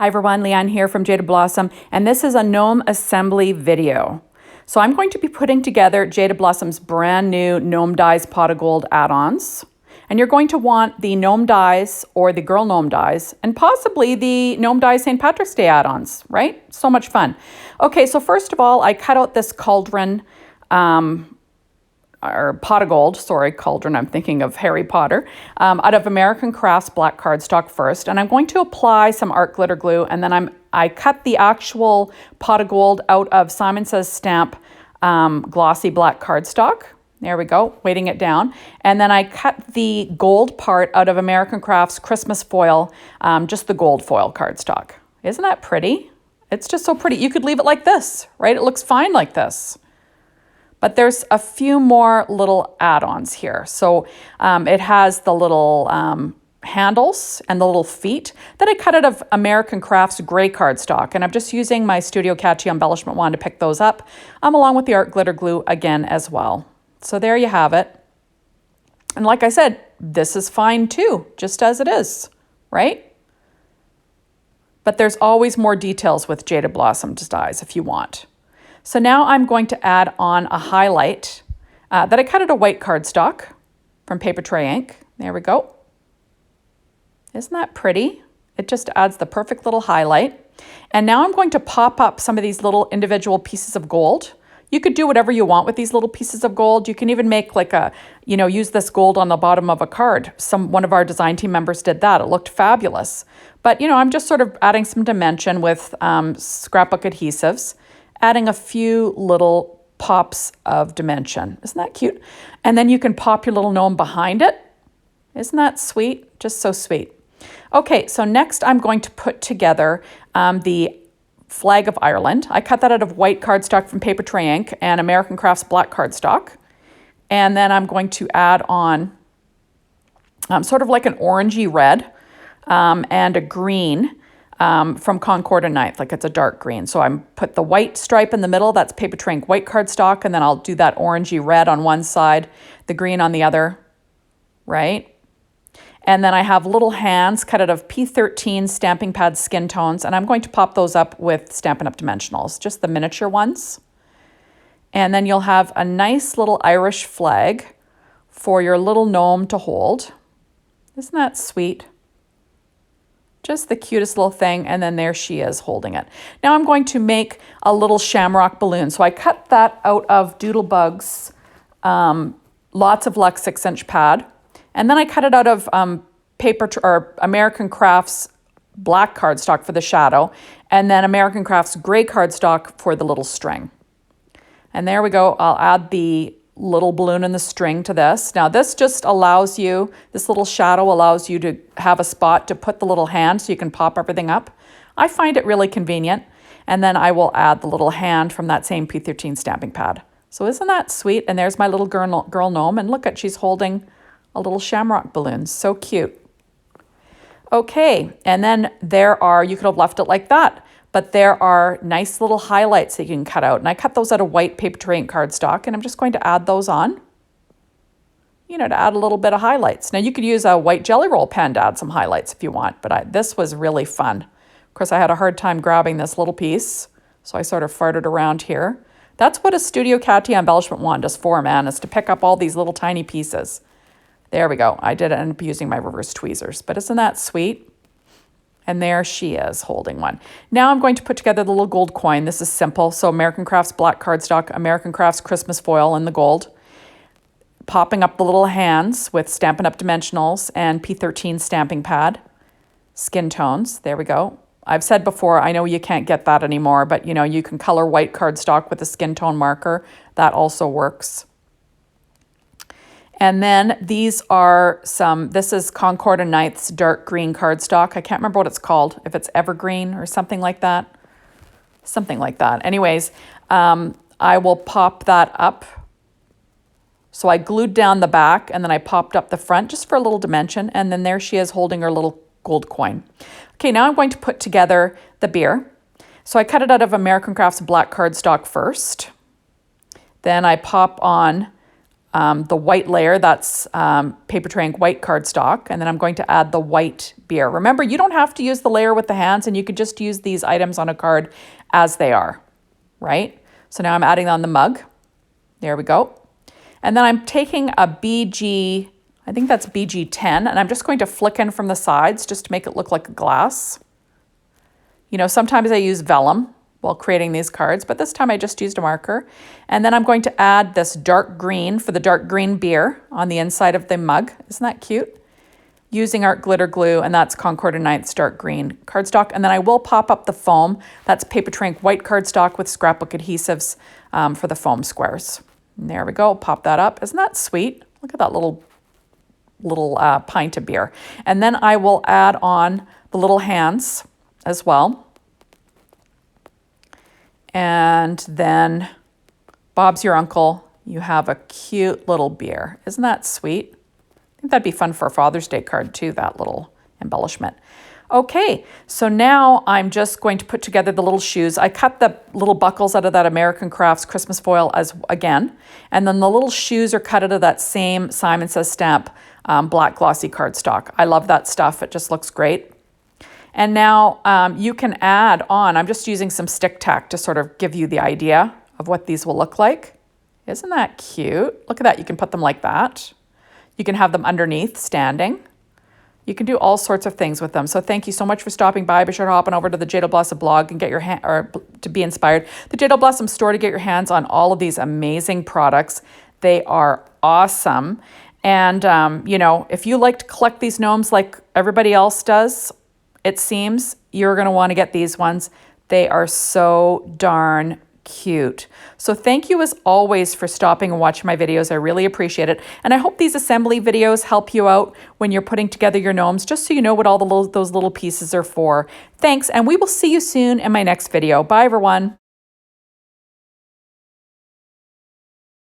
Hi everyone, Leanne here from Jaded Blossom, and this is a gnome assembly video. So I'm going to be putting together Jaded Blossom's brand new Gnome Dies Pot of Gold add-ons. And you're going to want the Gnome Dies or the Girl Gnome Dies, and possibly the Gnome Dies St. Patrick's Day add-ons, right? So much fun. Okay, so first of all, I cut out this cauldron, or pot of gold, sorry, cauldron, I'm thinking of Harry Potter, out of American Crafts black cardstock first. And I'm going to apply some art glitter glue, and then I cut the actual pot of gold out of Simon Says Stamp glossy black cardstock. There we go, weighting it down. And then I cut the gold part out of American Crafts Christmas foil, just the gold foil cardstock. Isn't that pretty? It's just so pretty. You could leave it like this, right? It looks fine like this. But there's a few more little add-ons here. So it has the little handles and the little feet that I cut out of American Crafts gray cardstock. And I'm just using my Studio Catchy embellishment wand to pick those up, along with the art glitter glue again as well. So there you have it. And like I said, this is fine too, just as it is, right? But there's always more details with Jaded Blossom dies if you want. So now I'm going to add on a highlight that I cut out of white cardstock from Paper Tray Ink. There we go. Isn't that pretty? It just adds the perfect little highlight. And now I'm going to pop up some of these little individual pieces of gold. You could do whatever you want with these little pieces of gold. You can even make like a, use this gold on the bottom of a card. One of our design team members did that. It looked fabulous. But, I'm just sort of adding some dimension with scrapbook adhesives, adding a few little pops of dimension. Isn't that cute? And then you can pop your little gnome behind it. Isn't that sweet? Just so sweet. Okay, so next I'm going to put together the flag of Ireland. I cut that out of white cardstock from Paper Tray Ink and American Crafts black cardstock. And then I'm going to add on sort of like an orangey red and a green from Concord and Ninth, like it's a dark green. So I'm put the white stripe in the middle, that's Paper Tray Ink white cardstock, and then I'll do that orangey red on one side, the green on the other, right? And then I have little hands cut out of P13 stamping pad skin tones, and I'm going to pop those up with Stampin' Up! Dimensionals, just the miniature ones. And then you'll have a nice little Irish flag for your little gnome to hold. Isn't that sweet? Just the cutest little thing, and then there she is holding it. Now I'm going to make a little shamrock balloon. So I cut that out of Doodlebug's Lots of Luck 6-inch pad, and then I cut it out of American Crafts black cardstock for the shadow, and then American Crafts gray cardstock for the little string. And there we go. I'll add the little balloon and the string to this. Now this just allows you, this little shadow allows you to have a spot to put the little hand so you can pop everything up. I find it really convenient. And then I will add the little hand from that same P13 stamping pad. So isn't that sweet? And there's my little girl gnome, and look at, she's holding a little shamrock balloon. So cute. Okay, and then you could have left it like that, but there are nice little highlights that you can cut out. And I cut those out of white Paper Tray Ink cardstock, and I'm just going to add those on, to add a little bit of highlights. Now you could use a white Jelly Roll pen to add some highlights if you want, but this was really fun. Of course, I had a hard time grabbing this little piece, so I sort of farted around here. That's what a Studio Catchy embellishment wand is for, man, is to pick up all these little tiny pieces. There we go. I did end up using my reverse tweezers, but isn't that sweet? And there she is holding one. Now I'm going to put together the little gold coin. This is simple. So American Crafts black cardstock, American Crafts Christmas foil in the gold. Popping up the little hands with Stampin' Up! Dimensionals and P13 stamping pad. Skin tones. There we go. I've said before, I know you can't get that anymore, but you can color white cardstock with a skin tone marker. That also works. And then these are this is Concord and Ninth's dark green cardstock. I can't remember what it's called, if it's evergreen or something like that. Something like that. Anyways, I will pop that up. So I glued down the back, and then I popped up the front just for a little dimension. And then there she is holding her little gold coin. Okay, now I'm going to put together the beer. So I cut it out of American Crafts black cardstock first. Then I pop on the white layer, that's paper tray ink white cardstock, and then I'm going to add the white beer. Remember, you don't have to use the layer with the hands, and you could just use these items on a card as they are, right? So now I'm adding on the mug. There we go. And then I'm taking a BG, I think that's BG10, and I'm just going to flick in from the sides just to make it look like a glass. You know, sometimes I use vellum while creating these cards, but this time I just used a marker. And then I'm going to add this dark green for the dark green beer on the inside of the mug. Isn't that cute? Using art glitter glue, and that's Concord and Ninth's dark green cardstock. And then I will pop up the foam. That's paper tray ink white cardstock with scrapbook adhesives for the foam squares. And there we go, pop that up. Isn't that sweet? Look at that little pint of beer. And then I will add on the little hands as well. And then Bob's your uncle, you have a cute little beer. Isn't that sweet? I think that'd be fun for a Father's Day card too, that little embellishment. Okay, so now I'm just going to put together the little shoes. I cut the little buckles out of that American Crafts Christmas foil again, and then the little shoes are cut out of that same Simon Says Stamp black glossy cardstock. I love that stuff, it just looks great. And now you can add on, I'm just using some stick tack to sort of give you the idea of what these will look like. Isn't that cute? Look at that, you can put them like that. You can have them underneath, standing. You can do all sorts of things with them. So thank you so much for stopping by. Be sure to hop on over to the Jaded Blossom blog and get your or to be inspired. The Jaded Blossom store to get your hands on all of these amazing products. They are awesome. And, you know, if you like to collect these gnomes like everybody else does, it seems you're going to want to get these ones. They are so darn cute. So thank you as always for stopping and watching my videos. I really appreciate it. And I hope these assembly videos help you out when you're putting together your gnomes, just so you know what all those little pieces are for. Thanks, and we will see you soon in my next video. Bye, everyone.